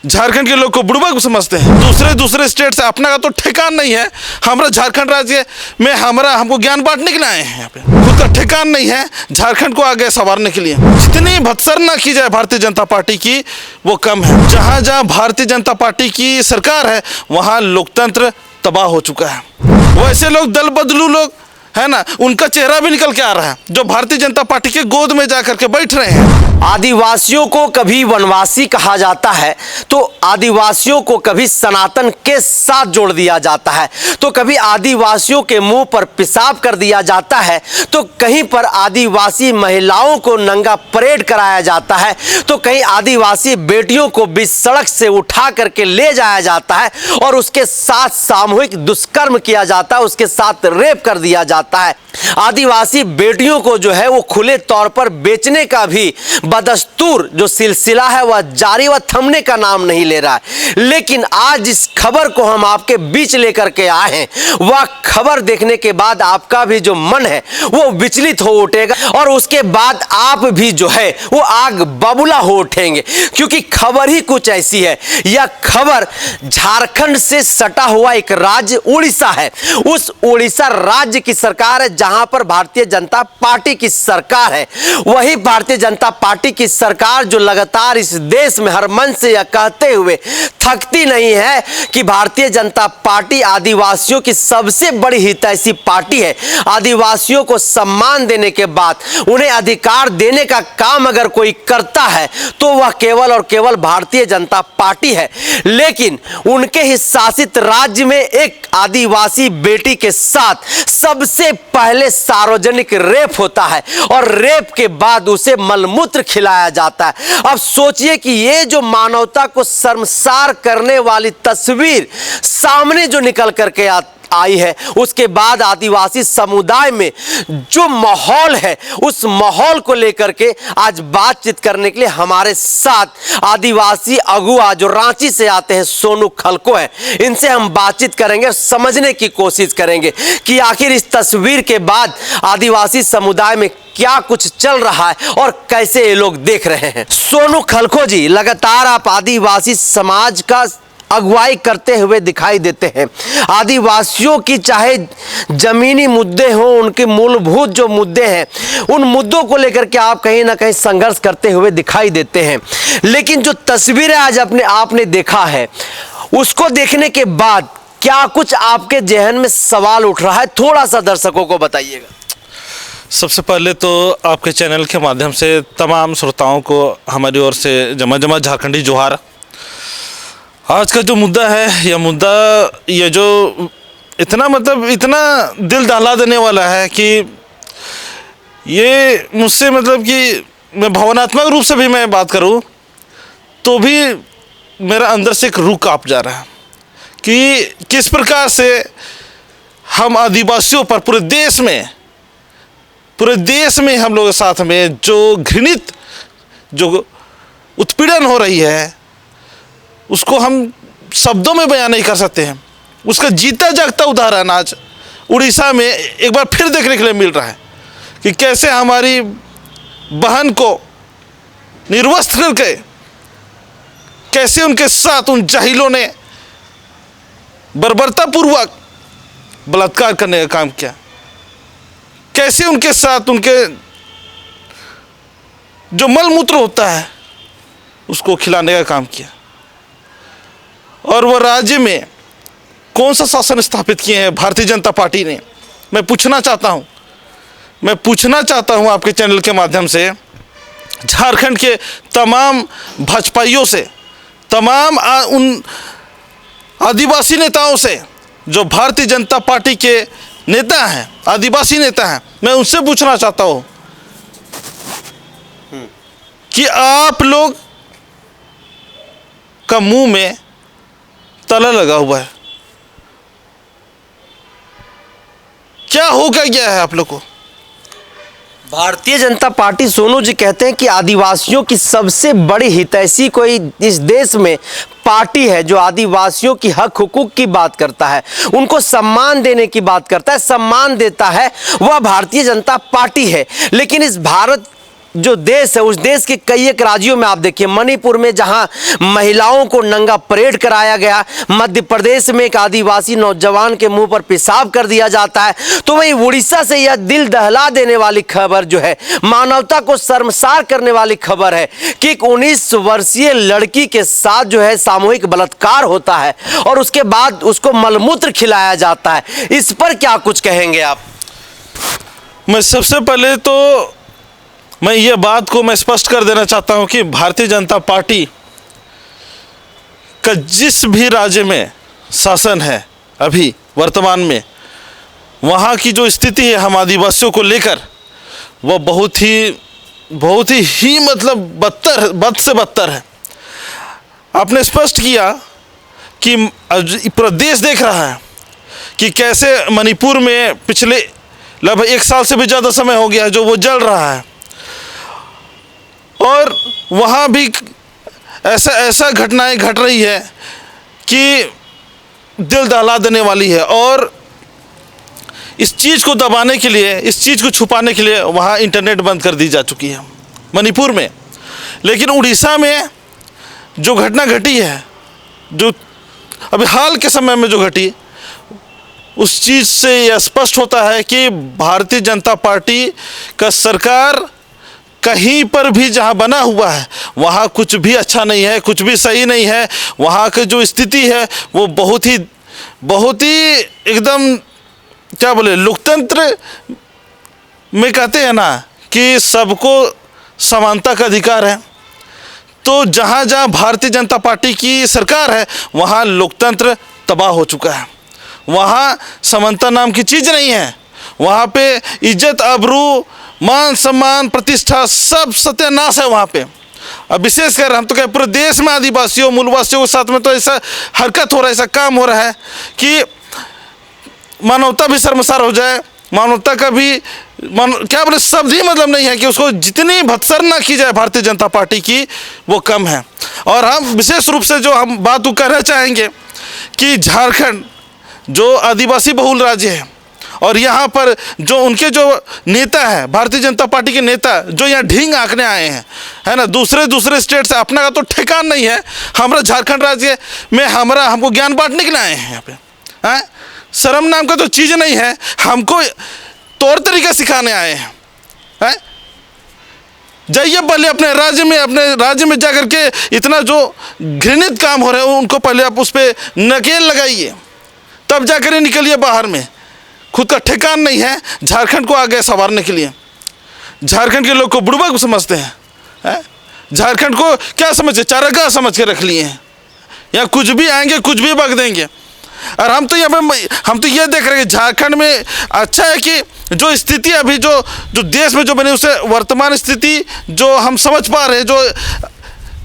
झारखंड के लोग को बुड़बक समझते हैं। दूसरे स्टेट से अपना का तो ठिकान नहीं है। हमारा झारखंड राज्य में हमको ज्ञान बांटने के लिए आए हैं। यहाँ पे खुद का ठिकान नहीं है झारखंड को आगे संवारने के लिए। जितनी भत्सरना की जाए भारतीय जनता पार्टी की वो कम है। जहाँ जहाँ भारतीय जनता पार्टी की सरकार है वहाँ लोकतंत्र तबाह हो चुका है। वैसे लोग दल बदलू लोग है ना, उनका चेहरा भी निकल के आ रहा है जो भारतीय जनता पार्टी के गोद में जाकर के बैठ रहे हैं। आदिवासियों को कभी वनवासी कहा जाता है तो आदिवासियों को कभी सनातन के साथ जोड़ दिया जाता है, तो कभी आदिवासियों के मुंह पर पेशाब कर दिया जाता है, तो कहीं पर आदिवासी महिलाओं को नंगा परेड कराया जाता है, तो कहीं आदिवासी बेटियों को बीच सड़क से उठा करके ले जाया जाता है और उसके साथ सामूहिक दुष्कर्म किया जाता है, उसके साथ रेप कर दिया जाता है। आदिवासी बेटियों को जो है वो खुले तौर पर बेचने का भी बदस्तूर जो सिलसिला है वह जारी व थमने का नाम नहीं ले रहा है। लेकिन आज जिस खबर को हम आपके बीच लेकर के आए हैं वह खबर देखने के बाद आपका भी जो मन है वो विचलित हो उठेगा और उसके बाद आप भी जो है वो आग बबूला हो उठेंगे, क्योंकि खबर ही कुछ ऐसी है। यह खबर झारखंड से सटा हुआ एक राज्य उड़ीसा है। उस उड़ीसा राज्य की सरकार है जहां पर भारतीय जनता पार्टी की सरकार है। वही भारतीय जनता पार्टी की सरकार जो लगातार इस देश में हर मंच से यह कहते हुए थकती नहीं है कि भारतीय जनता पार्टी आदिवासियों की सबसे बड़ी हितैषी पार्टी है। आदिवासियों को सम्मान देने के बाद उन्हें अधिकार देने का काम अगर कोई करता है तो वह केवल और केवल भारतीय जनता पार्टी है। लेकिन उनके ही शासित राज्य में एक आदिवासी बेटी के साथ सबसे पहले सार्वजनिक रेप होता है और रेप के बाद उसे मलमूत्र खिलाया जाता है। अब सोचिए कि ये जो मानवता को शर्मसार करने वाली तस्वीर सामने जो निकल करके आई है, उसके बाद आदिवासी समुदाय में जो माहौल है उस माहौल को लेकर के आज बातचीत करने के लिए हमारे साथ आदिवासी अगुआ जो रांची से आते हैं सोनू खलको है। इनसे हम बातचीत करेंगे, समझने की कोशिश करेंगे कि आखिर इस तस्वीर के बाद आदिवासी समुदाय में क्या कुछ चल रहा है और कैसे ये लोग देख रहे हैं। सोनू खलको जी, लगातार आप आदिवासी समाज का अगुवाई करते हुए दिखाई देते हैं। आदिवासियों की चाहे जमीनी मुद्दे हों, उनके मूलभूत जो मुद्दे हैं उन मुद्दों को लेकर के आप कहीं ना कहीं संघर्ष करते हुए दिखाई देते हैं। लेकिन जो तस्वीरें आज आपने देखा है उसको देखने के बाद क्या कुछ आपके जहन में सवाल उठ रहा है, थोड़ा सा दर्शकों को बताइएगा। सबसे पहले तो आपके चैनल के माध्यम से तमाम श्रोताओं को हमारी ओर से जमा झारखंडी जोहार। आज का जो मुद्दा है यह जो इतना दिल दहला देने वाला है कि ये मुझसे कि मैं भावनात्मक रूप से भी मैं बात करूं तो भी मेरा अंदर से एक रूह कांप जा रहा है कि किस प्रकार से हम आदिवासियों पर पूरे देश में हम लोगों के साथ में जो घृणित जो उत्पीड़न हो रही है उसको हम शब्दों में बयान नहीं कर सकते हैं। उसका जीता जागता उदाहरण आज उड़ीसा में एक बार फिर देखने के लिए मिल रहा है कि कैसे हमारी बहन को निर्वस्त्र करके कैसे उनके साथ उन जाहिलों ने बर्बरतापूर्वक बलात्कार करने का काम किया, कैसे उनके साथ उनके जो मलमूत्र होता है उसको खिलाने का काम किया। और वह राज्य में कौन सा शासन स्थापित किए हैं भारतीय जनता पार्टी ने। मैं पूछना चाहता हूं आपके चैनल के माध्यम से झारखंड के तमाम भाजपाइयों से, तमाम उन आदिवासी नेताओं से जो भारतीय जनता पार्टी के नेता हैं, आदिवासी नेता हैं, मैं उनसे पूछना चाहता हूं कि आप लोग का मुंह में ताला लगा हुआ है, क्या होगा क्या है आप लोग को। भारतीय जनता पार्टी सोनू जी कहते हैं कि आदिवासियों की सबसे बड़ी हितैषी कोई इस देश में पार्टी है जो आदिवासियों की हक हुकूक की बात करता है, उनको सम्मान देने की बात करता है, सम्मान देता है, वह भारतीय जनता पार्टी है। लेकिन इस भारत जो देश है उस देश के कई एक राज्यों में आप देखिए, मणिपुर में जहां महिलाओं को नंगा परेड कराया गया, मध्य प्रदेश में एक आदिवासी नौजवान के मुंह पर पेशाब कर दिया जाता है, तो वहीं उड़ीसा से यह दिल दहला देने वाली खबर जो है, मानवता को शर्मसार करने वाली खबर है कि एक 19 वर्षीय लड़की के साथ जो है सामूहिक बलात्कार होता है और उसके बाद उसको मलमूत्र खिलाया जाता है। इस पर क्या कुछ कहेंगे आप? मैं सबसे पहले तो मैं ये बात को मैं स्पष्ट कर देना चाहता हूं कि भारतीय जनता पार्टी का जिस भी राज्य में शासन है अभी वर्तमान में, वहाँ की जो स्थिति है हम आदिवासियों को लेकर, वह बहुत ही मतलब बद से बदतर है। आपने स्पष्ट किया कि पूरा देश देख रहा है कि कैसे मणिपुर में पिछले लगभग 1 साल से भी ज़्यादा समय हो गया है जो वो जल रहा है, और वहाँ भी ऐसा घटनाएं घट रही है कि दिल दहला देने वाली है। और इस चीज़ को दबाने के लिए, इस चीज़ को छुपाने के लिए वहाँ इंटरनेट बंद कर दी जा चुकी है मणिपुर में। लेकिन उड़ीसा में जो घटना घटी है, जो अभी हाल के समय में जो घटी, उस चीज़ से यह स्पष्ट होता है कि भारतीय जनता पार्टी का सरकार कहीं पर भी जहां बना हुआ है वहां कुछ भी अच्छा नहीं है, कुछ भी सही नहीं है। वहां की जो स्थिति है वो बहुत ही एकदम क्या बोले, लोकतंत्र में कहते हैं ना कि सबको समानता का अधिकार है, तो जहां जहां भारतीय जनता पार्टी की सरकार है वहां लोकतंत्र तबाह हो चुका है। वहाँ समानता नाम की चीज़ नहीं है। वहाँ पे इज्जत, आबरू, मान सम्मान, प्रतिष्ठा सब सत्यानाश है वहाँ पे। अब विशेषकर हम तो कहें पूरे देश में आदिवासियों, मूलवासियों के साथ में तो ऐसा हरकत हो रहा है, ऐसा काम हो रहा है कि मानवता भी शर्मसार हो जाए। मानवता का भी क्या बोले, शब्द ही मतलब नहीं है कि उसको जितनी भत्सरना की जाए भारतीय जनता पार्टी की वो कम है। और हम विशेष रूप से जो हम बात को कहना चाहेंगे कि झारखंड जो आदिवासी बहुल राज्य है और यहाँ पर जो उनके जो नेता है, भारतीय जनता पार्टी के नेता जो यहाँ ढींग आंकने आए हैं, है ना, दूसरे स्टेट से, अपना का तो ठिकान नहीं है। हमारा झारखंड राज्य में हमको ज्ञान बांटने के लिए आए हैं यहाँ पे, हैं? शर्म नाम का तो चीज़ नहीं है, हमको तौर तरीका सिखाने आए हैं। जाइए पहले अपने राज्य में जाकर के इतना जो घृणित काम हो रहे हैं उनको पहले आप उस पर नकेल लगाइए, तब जाकर ही निकलिए बाहर में। खुद का ठिकान नहीं है झारखंड को आगे संवारने के लिए। झारखंड के लोग को बुड़बक समझते हैं, झारखंड को क्या समझे, चारागाह समझ के रख लिए हैं। यहाँ कुछ भी आएंगे, कुछ भी बक देंगे। और हम तो ये देख रहे हैं कि झारखंड में अच्छा है कि जो स्थिति अभी जो देश में जो बनी, उसे वर्तमान स्थिति जो हम समझ पा रहे हैं, जो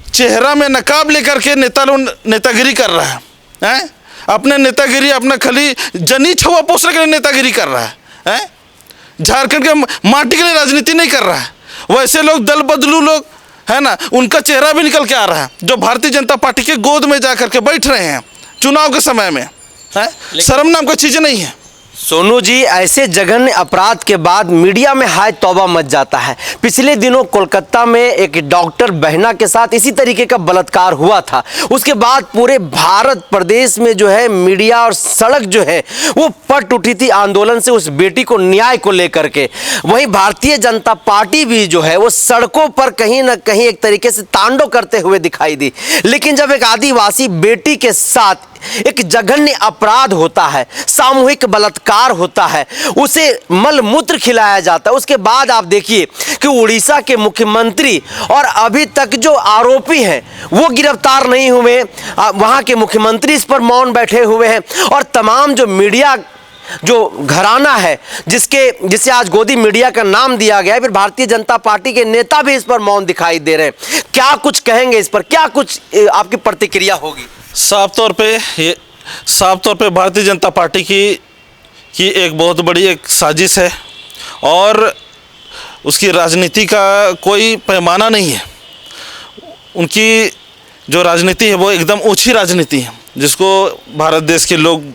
चेहरा में नकाब लेकर के नेतागिरी कर रहा है, अपने नेतागिरी, अपना खाली जनी छुआ पोसने के लिए नेतागिरी कर रहा है, झारखंड के माटी के लिए राजनीति नहीं कर रहा है। वैसे लोग दल बदलू लोग है ना, उनका चेहरा भी निकल के आ रहा है, जो भारतीय जनता पार्टी के गोद में जाकर के बैठ रहे हैं चुनाव के समय में। शर्म नाम कोई चीज़ नहीं है। सोनू जी, ऐसे जघन्य अपराध के बाद मीडिया में हाय तौबा मच जाता है। पिछले दिनों कोलकाता में एक डॉक्टर बहना के साथ इसी तरीके का बलात्कार हुआ था। उसके बाद पूरे भारत प्रदेश में जो है मीडिया और सड़क जो है वो पट उठी थी आंदोलन से, उस बेटी को न्याय को लेकर के। वहीं भारतीय जनता पार्टी भी जो है वो सड़कों पर कहीं ना कहीं एक तरीके से तांडव करते हुए दिखाई दी। लेकिन जब एक आदिवासी बेटी के साथ एक जघन्य अपराध होता है, सामूहिक बलात्कार होता है, उसे मल मूत्र खिलाया जाता है, उसके बाद आप देखिए कि उड़ीसा के मुख्यमंत्री और अभी तक जो आरोपी हैं वो गिरफ्तार नहीं हुए। वहां के मुख्यमंत्री इस पर मौन बैठे हुए हैं और तमाम जो मीडिया जो घराना है जिसे आज गोदी मीडिया का नाम दिया गया है, फिर भारतीय जनता पार्टी के नेता भी इस पर मौन दिखाई दे रहे हैं। क्या कुछ कहेंगे इस पर, क्या कुछ आपकी प्रतिक्रिया होगी? साफ तौर पे भारतीय जनता पार्टी की एक बहुत बड़ी एक साजिश है और उसकी राजनीति का कोई पैमाना नहीं है। उनकी जो राजनीति है वो एकदम ओछी राजनीति है, जिसको भारत देश के लोग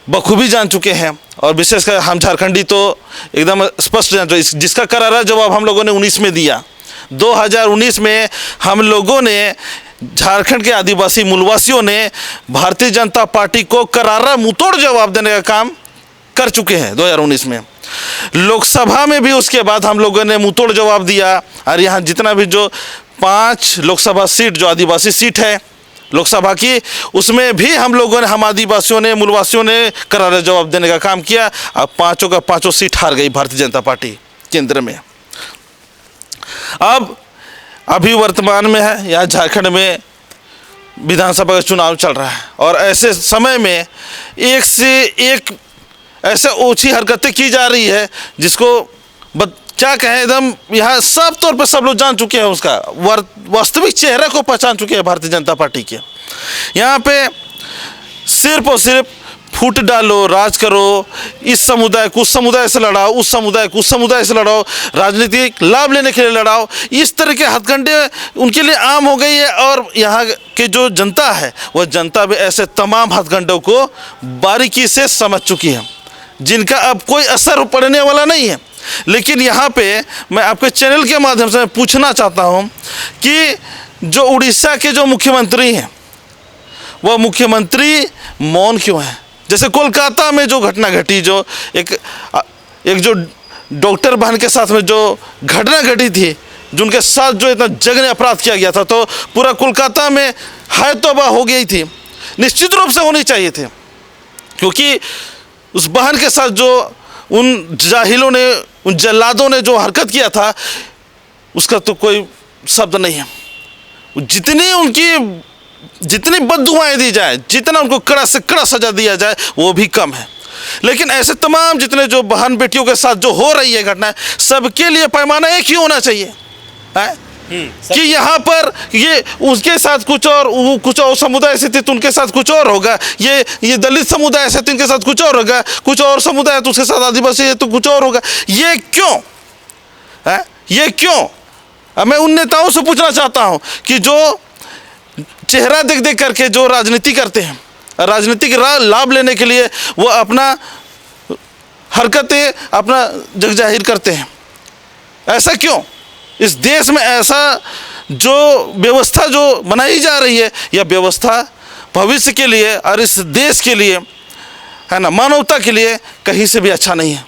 बखूबी जान चुके हैं, और विशेषकर हम झारखंडी तो एकदम स्पष्ट जान चुके, जिसका करारा जवाब हम लोगों ने 19 में दिया। 2019 में हम लोगों ने, झारखंड के आदिवासी मूलवासियों ने भारतीय जनता पार्टी को करारा मुंहतोड़ जवाब देने का काम कर चुके हैं 2019 में। लोकसभा में भी उसके बाद हम लोगों ने मुंहतोड़ जवाब दिया, और यहाँ जितना भी जो 5 लोकसभा सीट जो आदिवासी सीट है लोकसभा की, उसमें भी हम लोगों ने, हम आदिवासियों ने, मूलवासियों ने करारा जवाब देने का काम किया। अब 5 का 5 सीट हार गई भारतीय जनता पार्टी केंद्र में। अब अभी वर्तमान में है, यहाँ झारखंड में विधानसभा का चुनाव चल रहा है, और ऐसे समय में एक से एक ऐसे ओछी हरकतें की जा रही है जिसको क्या कहें, एकदम यहाँ सब तौर पर सब लोग जान चुके हैं, उसका वास्तविक चेहरे को पहचान चुके हैं भारतीय जनता पार्टी के। यहाँ पे सिर्फ और सिर्फ फूट डालो, राज करो, इस समुदाय को उस समुदाय से लड़ाओ, उस समुदाय को उस समुदाय से लड़ाओ, राजनीतिक लाभ लेने के लिए लड़ाओ, इस तरह के हथकंडे उनके लिए आम हो गई है। और यहाँ के जो जनता है वह जनता भी ऐसे तमाम हथकंडों को बारीकी से समझ चुकी है, जिनका अब कोई असर पड़ने वाला नहीं है। लेकिन यहाँ पे मैं आपके चैनल के माध्यम से पूछना चाहता हूँ कि जो उड़ीसा के जो मुख्यमंत्री हैं वह मुख्यमंत्री मौन क्यों हैं? जैसे कोलकाता में जो घटना घटी, जो एक जो डॉक्टर बहन के साथ में जो घटना घटी थी, जिनके साथ जो इतना जघन्य अपराध किया गया था, तो पूरा कोलकाता में हाय तौबा हो गई थी। निश्चित रूप से होनी चाहिए थे, क्योंकि उस बहन के साथ जो उन जाहिलों ने, उन जल्लादों ने जो हरकत किया था, उसका तो कोई शब्द नहीं है। जितनी बद्दुआएं दी जाए, जितना उनको कड़ा से कड़ा सजा दिया जाए, वो भी कम है। लेकिन ऐसे तमाम जितने जो बहन बेटियों के साथ जो हो रही है घटना, सबके लिए पैमाना एक ही होना चाहिए है? कि यहाँ पर ये उसके साथ कुछ और, वो कुछ और समुदाय से थे तो उनके साथ कुछ और होगा, ये दलित समुदाय से तो इनके साथ कुछ और होगा, कुछ और समुदाय तो उसके साथ आदिवासी है तो कुछ और होगा। ये क्यों है? ये क्यों? अब मैं उन नेताओं से पूछना चाहता हूँ कि जो चेहरा देख देख करके जो राजनीति करते हैं, राजनीतिक लाभ लेने के लिए वो अपना हरकतें अपना जग जाहिर करते हैं, ऐसा क्यों? इस देश में ऐसा जो व्यवस्था जो बनाई जा रही है, यह व्यवस्था भविष्य के लिए और इस देश के लिए, है ना, मानवता के लिए कहीं से भी अच्छा नहीं है।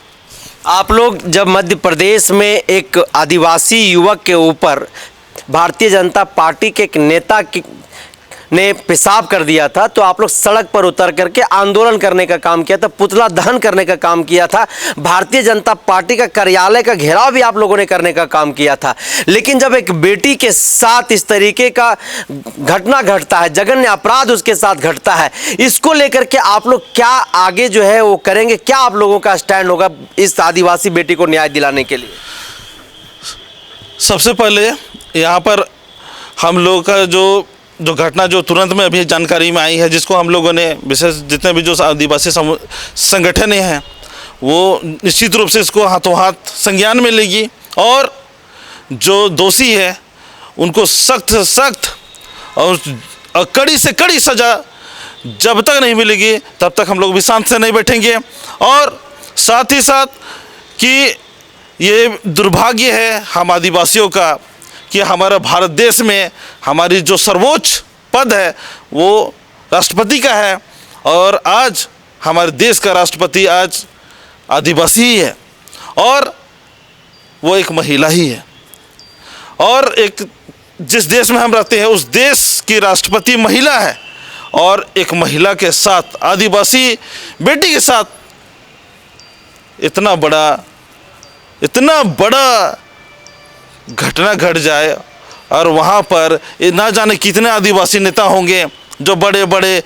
आप लोग जब मध्य प्रदेश में एक आदिवासी युवक के ऊपर भारतीय जनता पार्टी के एक नेता ने पेशाब कर दिया था, तो आप लोग सड़क पर उतर करके आंदोलन करने का काम किया था, पुतला दहन करने का काम किया था, भारतीय जनता पार्टी का कार्यालय का घेराव भी आप लोगों ने करने का काम किया था। लेकिन जब एक बेटी के साथ इस तरीके का घटना घटता है, जघन्य अपराध उसके साथ घटता है, इसको लेकर के आप लोग क्या आगे जो है वो करेंगे? क्या आप लोगों का स्टैंड होगा इस आदिवासी बेटी को न्याय दिलाने के लिए? सबसे पहले यहाँ पर हम लोग का जो घटना जो तुरंत में अभी जानकारी में आई है, जिसको हम लोगों ने विशेष जितने भी जो आदिवासी संगठन हैं वो निश्चित रूप से इसको हाथों हाथ संज्ञान में लेगी, और जो दोषी है उनको सख्त से सख्त और कड़ी से कड़ी सज़ा जब तक नहीं मिलेगी तब तक हम लोग भी शांत से नहीं बैठेंगे। और साथ ही साथ कि ये दुर्भाग्य है हम आदिवासियों का कि हमारा भारत देश में हमारी जो सर्वोच्च पद है वो राष्ट्रपति का है, और आज हमारे देश का राष्ट्रपति आज आदिवासी ही है, और वो एक महिला ही है। और एक जिस देश में हम रहते हैं उस देश की राष्ट्रपति महिला है, और एक महिला के साथ, आदिवासी बेटी के साथ इतना बड़ा घटना घट जाए, और वहाँ पर ना जाने कितने आदिवासी नेता होंगे जो बड़े बड़े,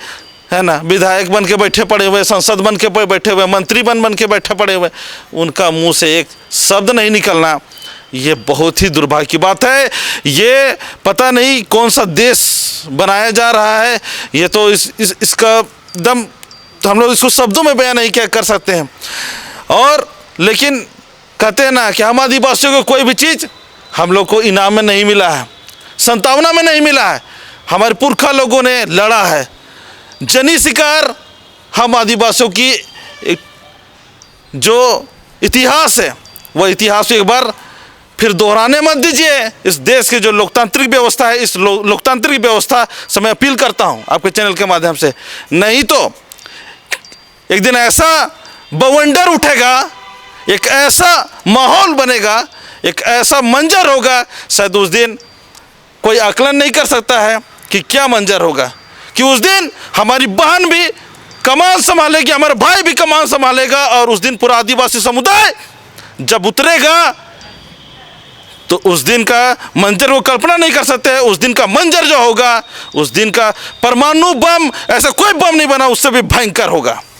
है ना, विधायक बन के बैठे पड़े हुए, संसद बन के बैठे हुए, मंत्री बन के बैठे पड़े हुए, उनका मुंह से एक शब्द नहीं निकलना, ये बहुत ही दुर्भाग्य की बात है। ये पता नहीं कौन सा देश बनाया जा रहा है, ये तो इसका दम हम लोग इसको शब्दों में बयान नहीं क्या कर सकते हैं। और लेकिन कहते हैं ना कि हम आदिवासियों को कोई भी चीज़ हम लोग को इनाम में नहीं मिला है, संतावना में नहीं मिला है। हमारे पुरखा लोगों ने लड़ा है, जनी शिकार हम आदिवासियों की जो इतिहास है वह इतिहास एक बार फिर दोहराने मत दीजिए। इस देश की जो लोकतांत्रिक व्यवस्था है, इस लोकतांत्रिक व्यवस्था से मैं अपील करता हूं आपके चैनल के माध्यम से। नहीं तो एक दिन ऐसा बवंडर उठेगा, एक ऐसा माहौल बनेगा, एक ऐसा मंजर होगा, शायद उस दिन कोई आकलन नहीं कर सकता है कि क्या मंजर होगा। कि उस दिन हमारी बहन भी कमान संभालेगी, हमारा भाई भी कमान संभालेगा, और उस दिन पूरा आदिवासी समुदाय जब उतरेगा तो उस दिन का मंजर वो कल्पना नहीं कर सकते। उस दिन का मंजर जो होगा, उस दिन का परमाणु बम, ऐसा कोई बम नहीं बना उससे भी भयंकर होगा।